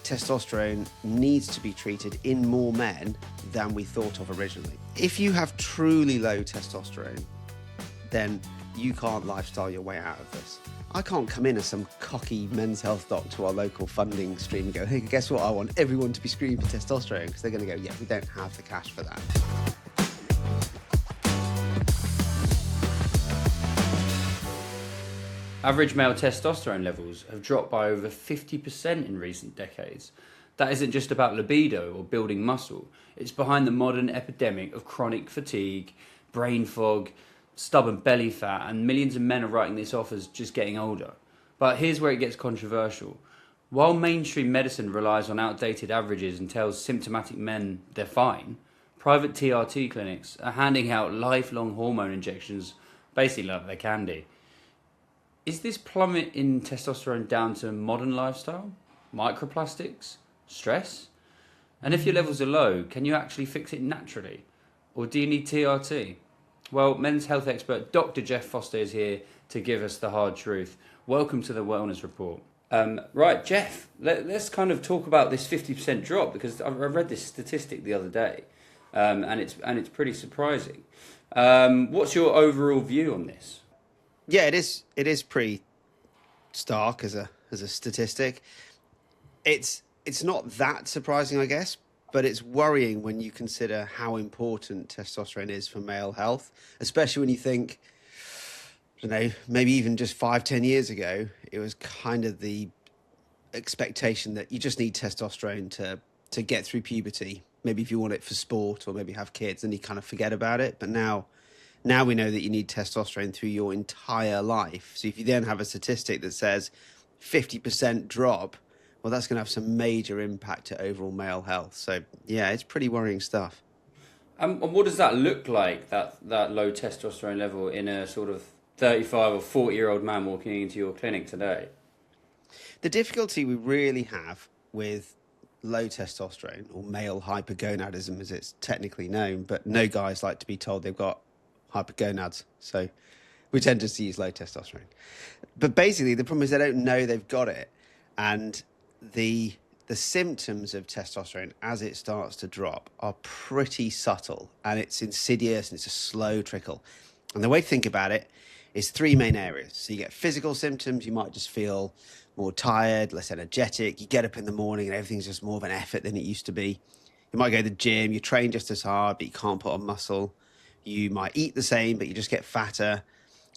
testosterone needs to be treated in more men than we thought of originally. If you have truly low testosterone, then you can't lifestyle your way out of this. I can't come in as some cocky men's health doc to our local funding stream and go, hey, guess what? I want everyone to be screened for testosterone, because they're going to go, yeah, we don't have the cash for that. Average male testosterone levels have dropped by over 50% in recent decades. That isn't just about libido or building muscle. It's behind the modern epidemic of chronic fatigue, brain fog, stubborn belly fat, and millions of men are writing this off as just getting older. But here's where it gets controversial. While mainstream medicine relies on outdated averages and tells symptomatic men they're fine, private TRT clinics are handing out lifelong hormone injections basically like they're candy. Is this plummet in testosterone down to modern lifestyle, microplastics, stress? And if your levels are low, can you actually fix it naturally? Or do you need TRT? Well, men's health expert Dr. Jeff Foster is here to give us the hard truth. Welcome to the Wellness Report. Right, Jeff, let's kind of talk about this 50% drop, because I read this statistic the other day, and it's pretty surprising. What's your overall view on this? Yeah, it is pretty stark as a statistic. It's not that surprising, I guess, but it's worrying when you consider how important testosterone is for male health, especially when you think, I don't know, maybe even just 5-10 years ago, it was kind of the expectation that you just need testosterone to get through puberty. Maybe if you want it for sport or maybe have kids, then you kind of forget about it. But now we know that you need testosterone through your entire life. So if you then have a statistic that says 50% drop, well, that's going to have some major impact to overall male health. So yeah, it's pretty worrying stuff. And what does that look like, that low testosterone level in a sort of 35 or 40-year-old man walking into your clinic today? The difficulty we really have with low testosterone, or male hypergonadism as it's technically known, but no guys like to be told they've got hypergonads, so we tend to use low testosterone. But basically the problem is they don't know they've got it, and the symptoms of testosterone as it starts to drop are pretty subtle, and it's insidious, and it's a slow trickle. And the way to think about it is 3 main areas. So you get physical symptoms. You might just feel more tired, less energetic. You get up in the morning and everything's just more of an effort than it used to be. You might go to the gym, you train just as hard, but you can't put on muscle. You might eat the same, but you just get fatter.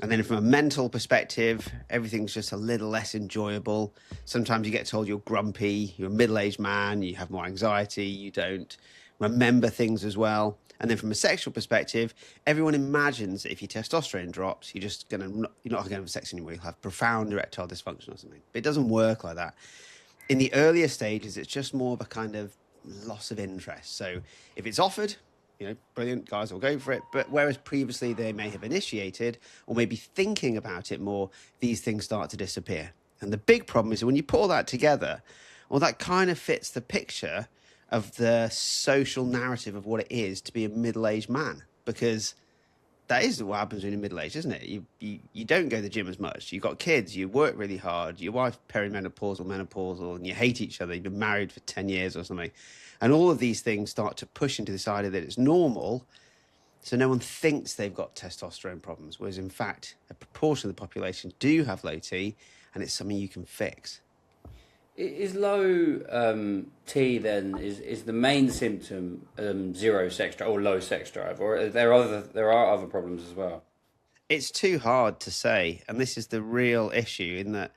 And then from a mental perspective, everything's just a little less enjoyable. Sometimes you get told you're grumpy, you're a middle-aged man, you have more anxiety, you don't remember things as well. And then from a sexual perspective, everyone imagines that if your testosterone drops, you're not going to have sex anymore. You'll have profound erectile dysfunction or something. But it doesn't work like that. In the earlier stages, it's just more of a kind of loss of interest. So if it's offered, brilliant, guys will go for it. But whereas previously they may have initiated or maybe thinking about it more, these things start to disappear. And the big problem is that when you put all that together, well, that kind of fits the picture of the social narrative of what it is to be a middle-aged man, because that is what happens when you're middle-aged, isn't it? You don't go to the gym as much. You've got kids, you work really hard, your wife perimenopausal, menopausal, and you hate each other. You've been married for 10 years or something. And all of these things start to push into this idea that it's normal, so no one thinks they've got testosterone problems, whereas in fact, a proportion of the population do have low T, and it's something you can fix. Is low T then is the main symptom zero sex drive or low sex drive, or there are other problems as well? It's too hard to say, and this is the real issue in that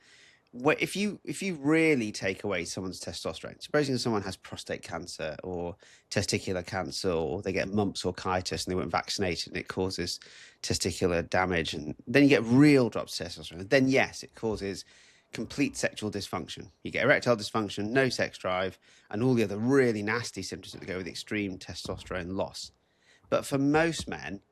if you really take away someone's testosterone, supposing someone has prostate cancer or testicular cancer, or they get mumps or chitis and they weren't vaccinated and it causes testicular damage, and then you get real drops of testosterone, then yes, it causes complete sexual dysfunction. You get erectile dysfunction, no sex drive, and all the other really nasty symptoms that go with extreme testosterone loss. But for most men,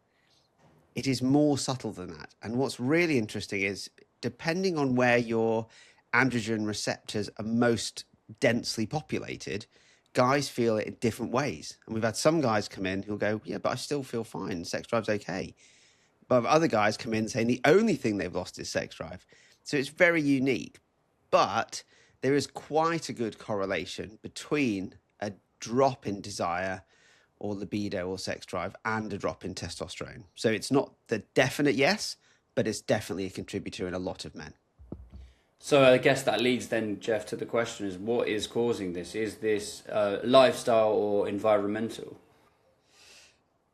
it is more subtle than that. And what's really interesting is, depending on where your androgen receptors are most densely populated, guys feel it in different ways. And we've had some guys come in who'll go, yeah, but I still feel fine, sex drive's okay. But other guys come in saying the only thing they've lost is sex drive. So it's very unique. But there is quite a good correlation between a drop in desire or libido or sex drive and a drop in testosterone. So it's not the definite yes, but it's definitely a contributor in a lot of men. So I guess that leads then, Jeff, to the question: is what is causing this? Is this lifestyle or environmental?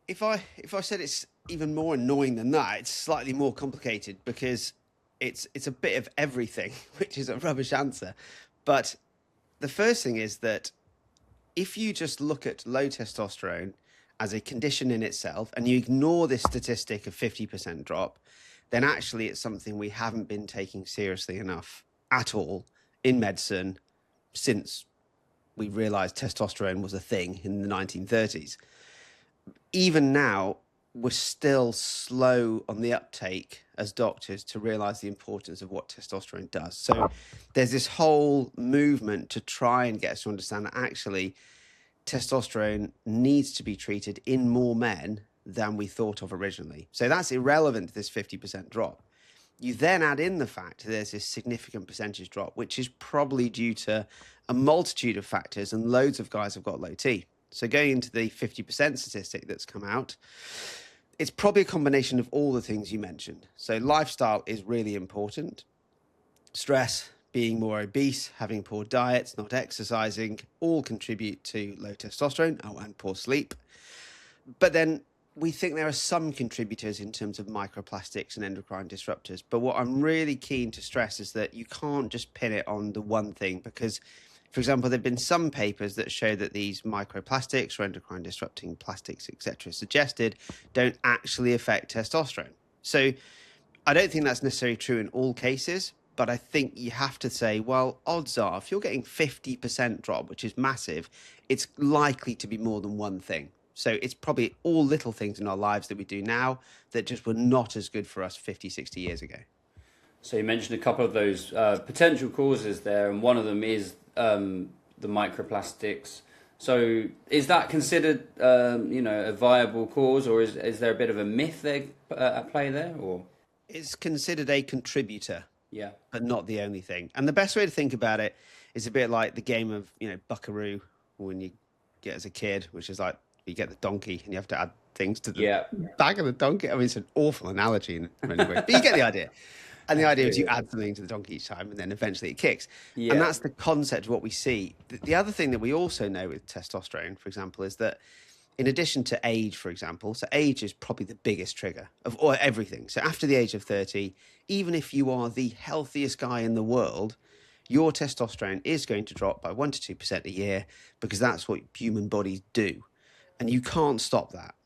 If I said it's even more annoying than that, it's slightly more complicated because it's a bit of everything, which is a rubbish answer. But the first thing is that if you just look at low testosterone as a condition in itself and you ignore this statistic of 50% drop, then actually it's something we haven't been taking seriously enough at all in medicine since we realized testosterone was a thing in the 1930s. Even now, we're still slow on the uptake as doctors to realize the importance of what testosterone does. So there's this whole movement to try and get us to understand that actually testosterone needs to be treated in more men than we thought of originally. So that's irrelevant to this 50% drop. You then add in the fact that there's this significant percentage drop, which is probably due to a multitude of factors, and loads of guys have got low T. So going into the 50% statistic that's come out, it's probably a combination of all the things you mentioned. So lifestyle is really important. Stress, being more obese, having poor diets, not exercising, all contribute to low testosterone, and poor sleep. But then we think there are some contributors in terms of microplastics and endocrine disruptors. But what I'm really keen to stress is that you can't just pin it on the one thing because, for example, there have been some papers that show that these microplastics or endocrine disrupting plastics, etc., suggested don't actually affect testosterone. So I don't think that's necessarily true in all cases, but I think you have to say, well, odds are if you're getting 50% drop, which is massive, it's likely to be more than one thing. So it's probably all little things in our lives that we do now that just were not as good for us 50, 60 years ago. So you mentioned a couple of those potential causes there, and one of them is the microplastics. So is that considered, a viable cause, or is there a bit of a myth there at play there, or? It's considered a contributor, Yeah. but not the only thing. And the best way to think about it is a bit like the game of, Buckaroo when you get as a kid, which is like you get the donkey and you have to add things to the Yeah. back of the donkey. I mean, it's an awful analogy in many ways, but you get the idea. And the idea is you add something to the donkey each time and then eventually it kicks. Yeah. And that's the concept of what we see. The other thing that we also know with testosterone, for example, is that in addition to age, for example, so age is probably the biggest trigger of everything. So after the age of 30, even if you are the healthiest guy in the world, your testosterone is going to drop by 1 to 2% a year because that's what human bodies do. And you can't stop that.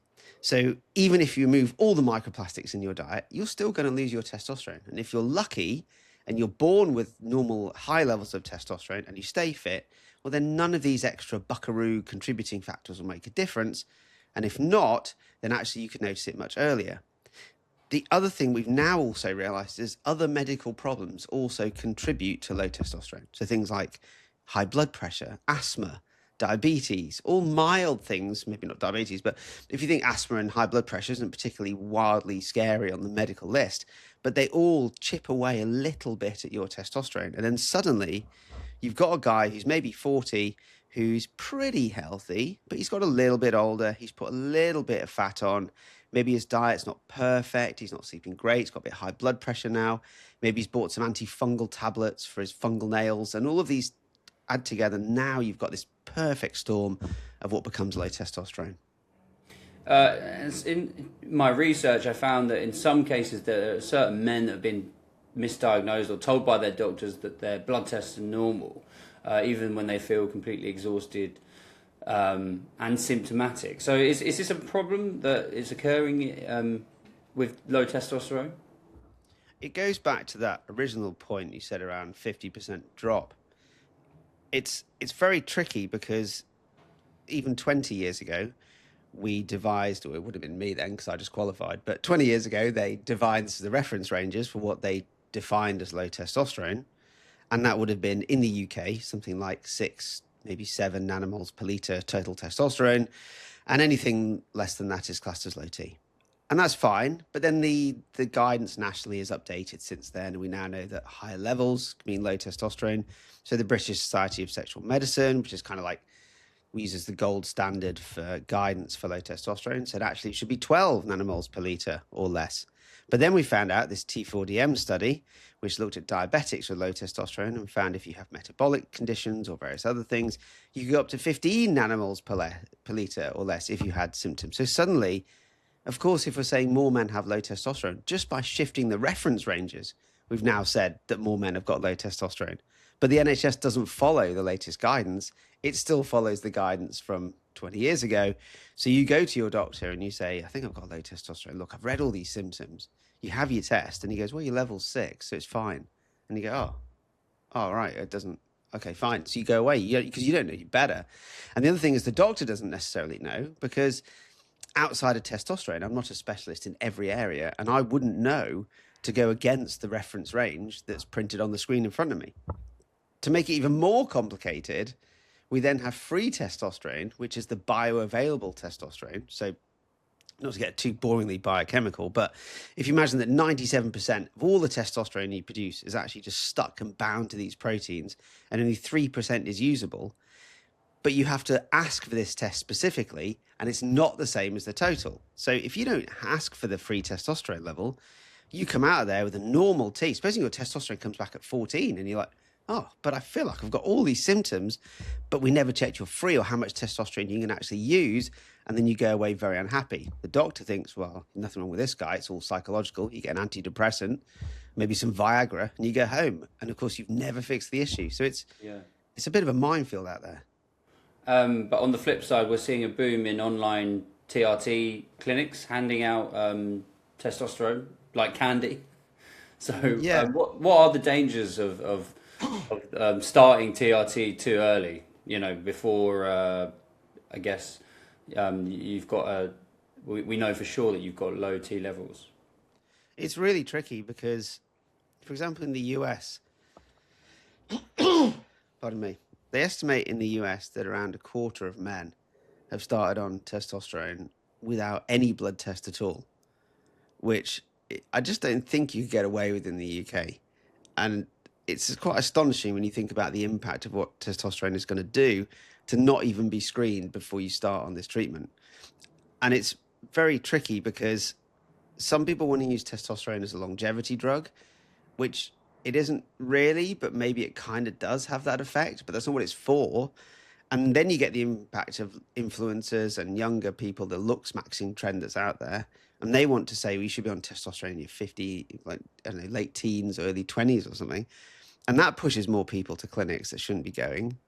So even if you remove all the microplastics in your diet, you're still going to lose your testosterone. And if you're lucky and you're born with normal high levels of testosterone and you stay fit, well, then none of these extra buckaroo contributing factors will make a difference. And if not, then actually you could notice it much earlier. The other thing we've now also realized is other medical problems also contribute to low testosterone. So things like high blood pressure, asthma, diabetes, all mild things, maybe not diabetes, but if you think asthma and high blood pressure isn't particularly wildly scary on the medical list, but they all chip away a little bit at your testosterone. And then suddenly you've got a guy who's maybe 40, who's pretty healthy, but he's got a little bit older. He's put a little bit of fat on. Maybe his diet's not perfect. He's not sleeping great. He's got a bit of high blood pressure now. Maybe he's bought some antifungal tablets for his fungal nails, and all of these add together. Now you've got this perfect storm of what becomes low testosterone. In my research, I found that in some cases there are certain men that have been misdiagnosed or told by their doctors that their blood tests are normal, even when they feel completely exhausted and symptomatic. So is this a problem that is occurring with low testosterone? It goes back to that original point you said around 50% drop. It's very tricky because even 20 years ago, we devised, or it would have been me then because I just qualified, but 20 years ago, they devised the reference ranges for what they defined as low testosterone. And that would have been in the UK, something like 6, maybe 7 nanomoles per litre total testosterone. And anything less than that is classed as low T. And that's fine. But then the guidance nationally is updated since then. And we now know that higher levels can mean low testosterone. So the British Society of Sexual Medicine, which is kind of like we use as the gold standard for guidance for low testosterone, said actually it should be 12 nanomoles per litre or less. But then we found out this T4DM study, which looked at diabetics with low testosterone and found if you have metabolic conditions or various other things, you could go up to 15 nanomoles per litre or less if you had symptoms. So suddenly, of course, if we're saying more men have low testosterone, just by shifting the reference ranges, we've now said that more men have got low testosterone. But the NHS doesn't follow the latest guidance. It still follows the guidance from 20 years ago. So you go to your doctor and you say, I think I've got low testosterone. Look, I've read all these symptoms. You have your test. And he goes, well, you're level 6, so it's fine. And you go, oh, right, it doesn't. Okay, fine. So you go away because you don't know you better. And the other thing is the doctor doesn't necessarily know because outside of testosterone, I'm not a specialist in every area, and I wouldn't know to go against the reference range that's printed on the screen in front of me. To make it even more complicated, we then have free testosterone, which is the bioavailable testosterone. So, not to get too boringly biochemical, but if you imagine that 97% of all the testosterone you produce is actually just stuck and bound to these proteins, and only 3% is usable, but you have to ask for this test specifically, and it's not the same as the total. So if you don't ask for the free testosterone level, you come out of there with a normal T. Supposing your testosterone comes back at 14, and you're like, oh, but I feel like I've got all these symptoms, but we never checked your free or how much testosterone you can actually use, and then you go away very unhappy. The doctor thinks, well, nothing wrong with this guy. It's all psychological. You get an antidepressant, maybe some Viagra, and you go home. And of course, you've never fixed the issue. So it's a bit of a minefield out there. But on the flip side, we're seeing a boom in online TRT clinics handing out testosterone like candy. So, what are the dangers of starting TRT too early? You know, before I guess you've got we know for sure that you've got low T levels. It's really tricky because, for example, in the US, pardon me, they estimate in the US that around a quarter of men have started on testosterone without any blood test at all, which I just don't think you could get away with in the UK. And it's quite astonishing when you think about the impact of what testosterone is going to do to not even be screened before you start on this treatment. And it's very tricky because some people want to use testosterone as a longevity drug, which it isn't really, but maybe it kind of does have that effect, but that's not what it's for. And then you get the impact of influencers and younger people, the looks maxing trend that's out there. And they want to say, well, you should be on testosterone in your 50, like, I don't know, late teens, early 20s or something. And that pushes more people to clinics that shouldn't be going.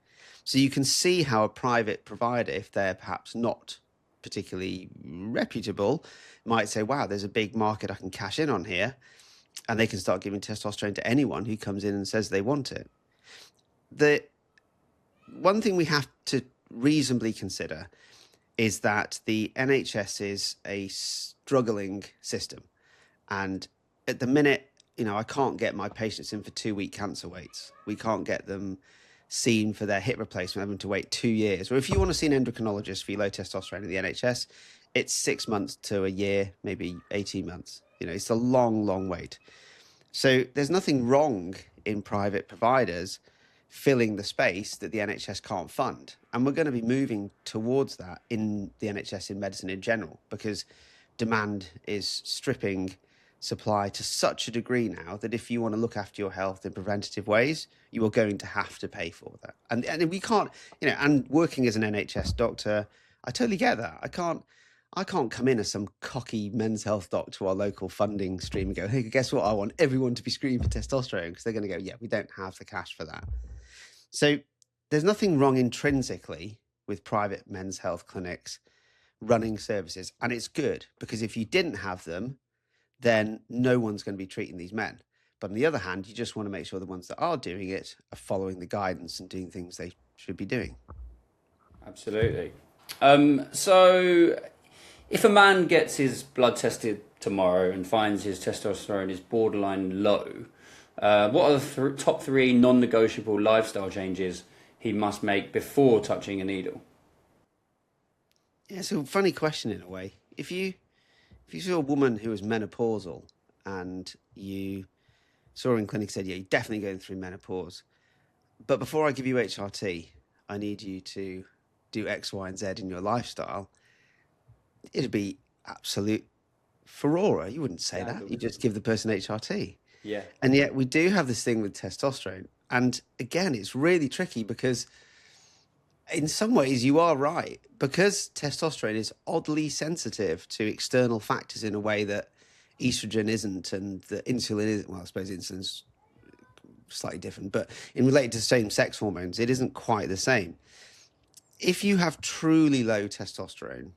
So you can see how a private provider, if they're perhaps not particularly reputable, might say, wow, there's a big market I can cash in on here. And they can start giving testosterone to anyone who comes in and says they want it. The one thing we have to reasonably consider is that the NHS is a struggling system. And at the minute, I can't get my patients in for 2-week cancer waits. We can't get them seen for their hip replacement, having to wait 2 years. Or if you want to see an endocrinologist for your low testosterone in the NHS, it's 6 months to a year, maybe 18 months. It's a long, long wait. So there's nothing wrong in private providers filling the space that the NHS can't fund. And we're going to be moving towards that in the NHS, in medicine in general, because demand is stripping supply to such a degree now that if you want to look after your health in preventative ways, you are going to have to pay for that. And we can't, and working as an NHS doctor, I totally get that. I can't come in as some cocky men's health doc to our local funding stream and go, hey, guess what? I want everyone to be screened for testosterone, because they're going to go, yeah, we don't have the cash for that. So there's nothing wrong intrinsically with private men's health clinics running services. And it's good, because if you didn't have them, then no one's going to be treating these men. But on the other hand, you just want to make sure the ones that are doing it are following the guidance and doing things they should be doing. Absolutely. So if a man gets his blood tested tomorrow and finds his testosterone is borderline low, what are the top 3 non-negotiable lifestyle changes he must make before touching a needle? Yeah, it's a funny question in a way. If if you saw a woman who was menopausal and you saw her in clinic, said, yeah, you're definitely going through menopause, but before I give you HRT, I need you to do X, Y, and Z in your lifestyle, it'd be absolute furore. You wouldn't say that. You just give the person HRT. Yeah. And yet we do have this thing with testosterone. And again, it's really tricky because in some ways you are right. Because testosterone is oddly sensitive to external factors in a way that estrogen isn't, and the insulin isn't. Well, I suppose insulin's slightly different, but in related to same sex hormones, it isn't quite the same. If you have truly low testosterone,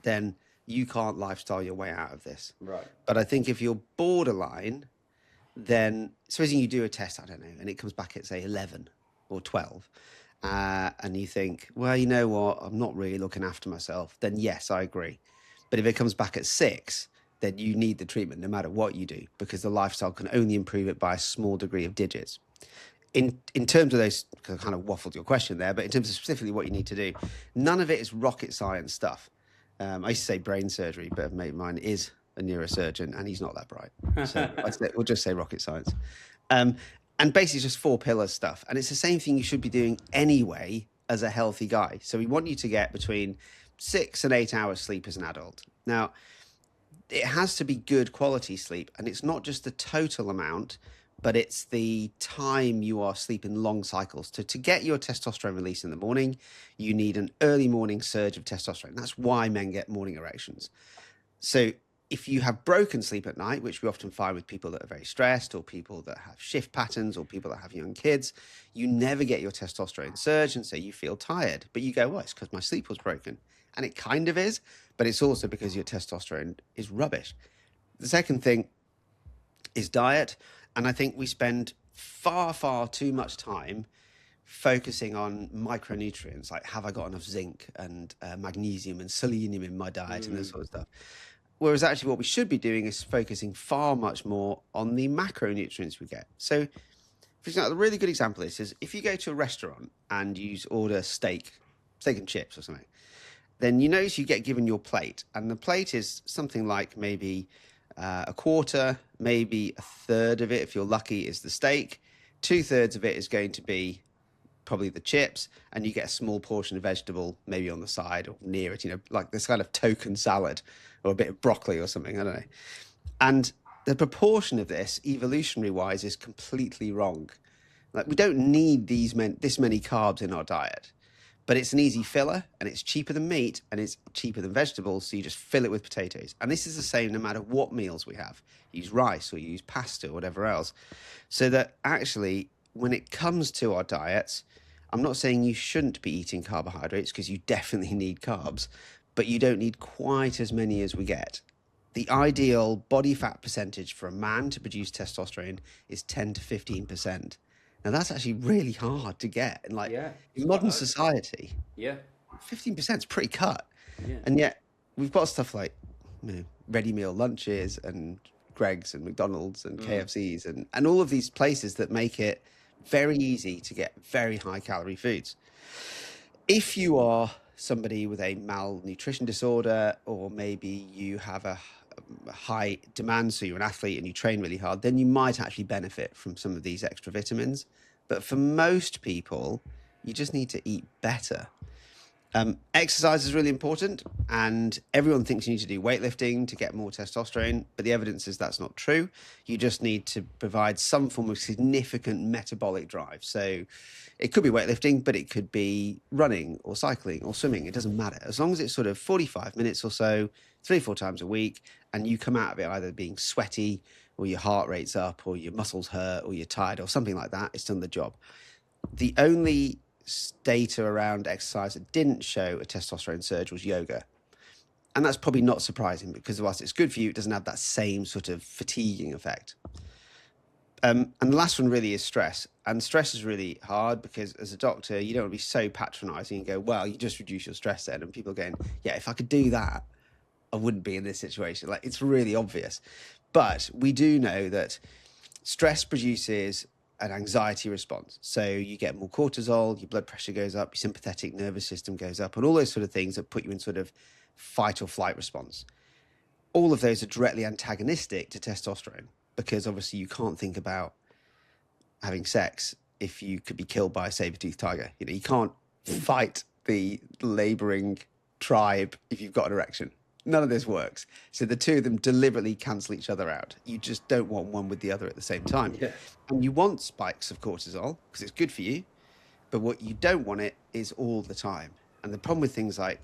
then you can't lifestyle your way out of this. Right. But I think if you're borderline, then supposing you do a test, I don't know, and it comes back at, say, 11 or 12, and you think, well, you know what, I'm not really looking after myself, then yes, I agree. But if it comes back at 6, then you need the treatment no matter what you do, because the lifestyle can only improve it by a small degree of digits. In terms of those, because I kind of waffled your question there, but in terms of specifically what you need to do, none of it is rocket science stuff. I used to say brain surgery, but a mate of mine is a neurosurgeon and he's not that bright. So we'll just say rocket science. And basically it's just 4 pillars stuff. And it's the same thing you should be doing anyway as a healthy guy. So we want you to get between 6 and 8 hours sleep as an adult. Now, it has to be good quality sleep. And it's not just the total amount, but it's the time you are sleeping long cycles. So to get your testosterone release in the morning, you need an early morning surge of testosterone. That's why men get morning erections. So if you have broken sleep at night, which we often find with people that are very stressed or people that have shift patterns or people that have young kids, you never get your testosterone surge, and so you feel tired. But you go, well, it's because my sleep was broken. And it kind of is, but it's also because your testosterone is rubbish. The second thing is diet. And I think we spend far, far too much time focusing on micronutrients, like have I got enough zinc and magnesium and selenium in my diet and this sort of stuff. Whereas actually what we should be doing is focusing far much more on the macronutrients we get. So, for example, a really good example of this is if you go to a restaurant and you order steak and chips or something, then you notice you get given your plate. And the plate is something like maybe a quarter, maybe a third of it, if you're lucky, is the steak. 2/3 of it is going to be probably the chips, and you get a small portion of vegetable maybe on the side or near it, like this kind of token salad or a bit of broccoli or something, I don't know. And the proportion of this, evolutionary wise, is completely wrong. Like, we don't need this many carbs in our diet, but it's an easy filler and it's cheaper than meat and it's cheaper than vegetables. So you just fill it with potatoes. And this is the same no matter what meals we have. You use rice or you use pasta or whatever else. So that actually, when it comes to our diets, I'm not saying you shouldn't be eating carbohydrates, because you definitely need carbs, but you don't need quite as many as we get. The ideal body fat percentage for a man to produce testosterone is 10 to 15%. Now, that's actually really hard to get. And in modern society, 15% is pretty cut. Yeah. And yet we've got stuff like ready meal lunches and Greg's and McDonald's and KFC's and all of these places that make it very easy to get very high calorie foods. If you are somebody with a malnutrition disorder, or maybe you have a high demand, so you're an athlete and you train really hard, then you might actually benefit from some of these extra vitamins. But for most people, you just need to eat better. Exercise is really important, and everyone thinks you need to do weightlifting to get more testosterone, but the evidence is that's not true. You just need to provide some form of significant metabolic drive. So it could be weightlifting, but it could be running or cycling or swimming. It doesn't matter. As long as it's sort of 45 minutes or so, 3-4 times a week, and you come out of it either being sweaty or your heart rate's up or your muscles hurt or you're tired or something like that, it's done the job. The only data around exercise that didn't show a testosterone surge was yoga. And that's probably not surprising, because whilst it's good for you, it doesn't have that same sort of fatiguing effect. And the last one really is stress. And stress is really hard, because as a doctor, you don't want to be so patronizing and go, well, you just reduce your stress then. And people are going, yeah, if I could do that, I wouldn't be in this situation. Like, it's really obvious. But we do know that stress produces an anxiety response. So you get more cortisol, your blood pressure goes up, your sympathetic nervous system goes up, and all those sort of things that put you in sort of fight or flight response. all of those are directly antagonistic to testosterone because obviously you can't think about having sex if you could be killed by a saber-toothed tiger. You know, you can't fight the laboring tribe if you've got an erection. None of this works. So the two of them deliberately cancel each other out. You just don't want one with the other at the same time. Yeah. And you want spikes of cortisol because it's good for you. But what you don't want it is all the time. And the problem with things like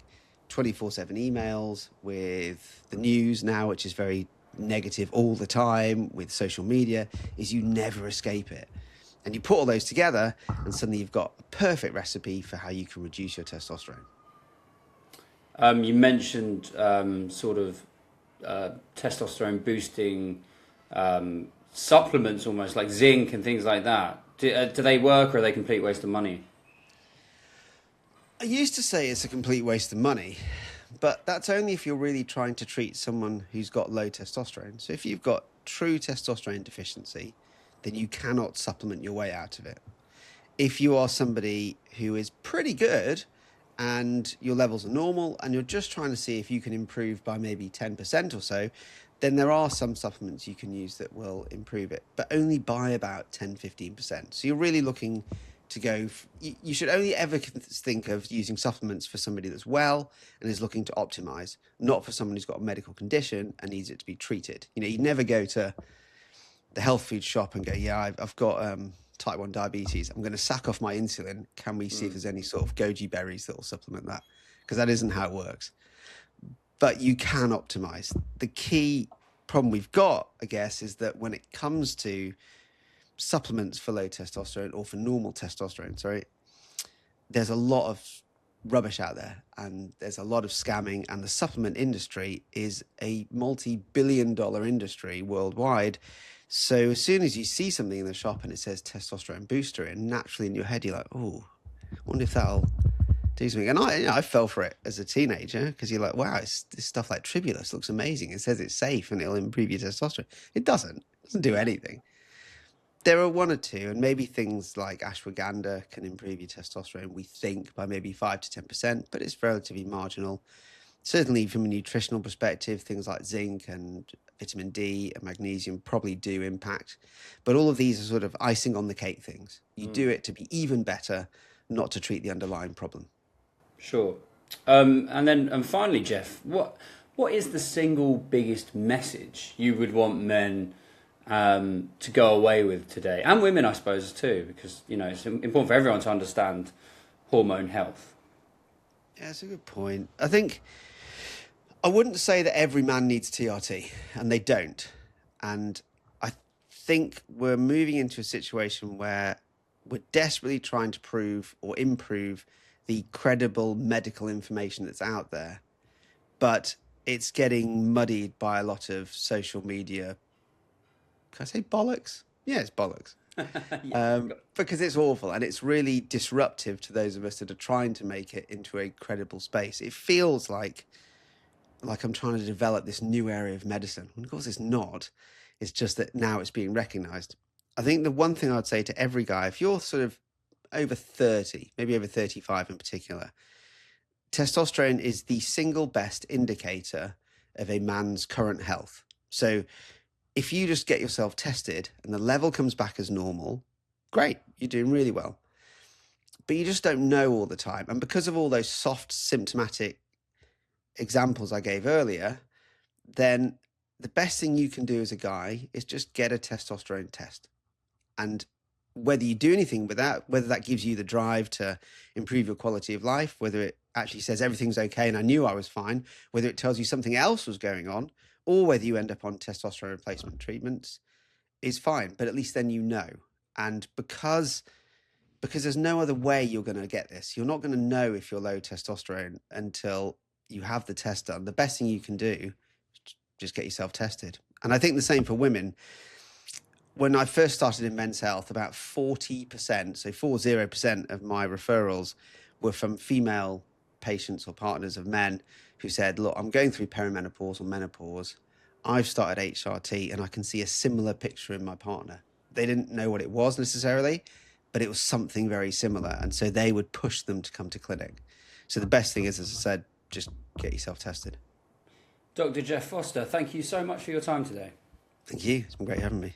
24/7 emails, with the news now, which is very negative all the time, with social media, is you never escape it. And you put all those together, and suddenly you've got a perfect recipe for how you can reduce your testosterone. You mentioned testosterone boosting supplements, almost like zinc and things like that. Do they work, or are they a complete waste of money? I used to say it's a complete waste of money, but that's only if you're really trying to treat someone who's got low testosterone. So if you've got true testosterone deficiency, then you cannot supplement your way out of it. If you are somebody who is pretty good and your levels are normal and you're just trying to see if you can improve by maybe 10% or so, then there are some supplements you can use that will improve it, but only by about 10-15%. So you're really looking to go, you should only ever think of using supplements for somebody that's well and is looking to optimize, not for someone who's got a medical condition and needs it to be treated. You know, you'd never go to the health food shop and go, yeah, I've got type 1 diabetes. I'm going to sack off my insulin. Can we see if there's any sort of goji berries that will supplement that? Because that isn't how it works. But you can optimize. The key problem we've got, I guess, is that when it comes to supplements for low testosterone or for normal testosterone, sorry, there's a lot of rubbish out there and there's a lot of scamming, and the supplement industry is a multi-billion-dollar industry worldwide. So as soon as you see something in the shop and it says testosterone booster, and naturally in your head you're like, oh, I wonder if that'll do something. And I fell for it as a teenager because you're like, wow, this stuff like Tribulus looks amazing. It says it's safe and it'll improve your testosterone. It doesn't do anything. There are one or two, and maybe things like ashwagandha can improve your testosterone, we think, by maybe 5 to 10%, but it's relatively marginal. Certainly from a nutritional perspective, things like zinc and vitamin D and magnesium probably do impact. But all of these are sort of icing on the cake things. You do it to be even better, not to treat the underlying problem. Sure. And finally, Jeff, what is the single biggest message you would want men to go away with today, and women, I suppose, too, because it's important for everyone to understand hormone health? Yeah, that's a good point. I think I wouldn't say that every man needs TRT, and they don't. And I think we're moving into a situation where we're desperately trying to prove or improve the credible medical information that's out there, but it's getting muddied by a lot of social media. Can I say bollocks? Yeah, it's bollocks. Because it's awful and it's really disruptive to those of us that are trying to make it into a credible space. It feels like I'm trying to develop this new area of medicine. And of course it's not. It's just that now it's being recognized. I think the one thing I'd say to every guy, if you're sort of over 30, maybe over 35 in particular, testosterone is the single best indicator of a man's current health. So if you just get yourself tested and the level comes back as normal, great, you're doing really well. But you just don't know all the time. And because of all those soft symptomatic examples I gave earlier, then the best thing you can do as a guy is just get a testosterone test. And whether you do anything with that, whether that gives you the drive to improve your quality of life, whether it actually says everything's okay and I knew I was fine, whether it tells you something else was going on, or whether you end up on testosterone replacement treatments, is fine. But at least then you know. And because there's no other way you're going to get this, you're not going to know if you're low testosterone until you have the test done. The best thing you can do is just get yourself tested. And I think the same for women. When I first started in men's health, about 40%, so 40% of my referrals were from female patients or partners of men who said, look, I'm going through perimenopause or menopause. I've started HRT and I can see a similar picture in my partner. They didn't know what it was necessarily, but it was something very similar. And so they would push them to come to clinic. So the best thing is, as I said, just get yourself tested. Dr. Jeff Foster, thank you so much for your time today. Thank you. It's been great having me.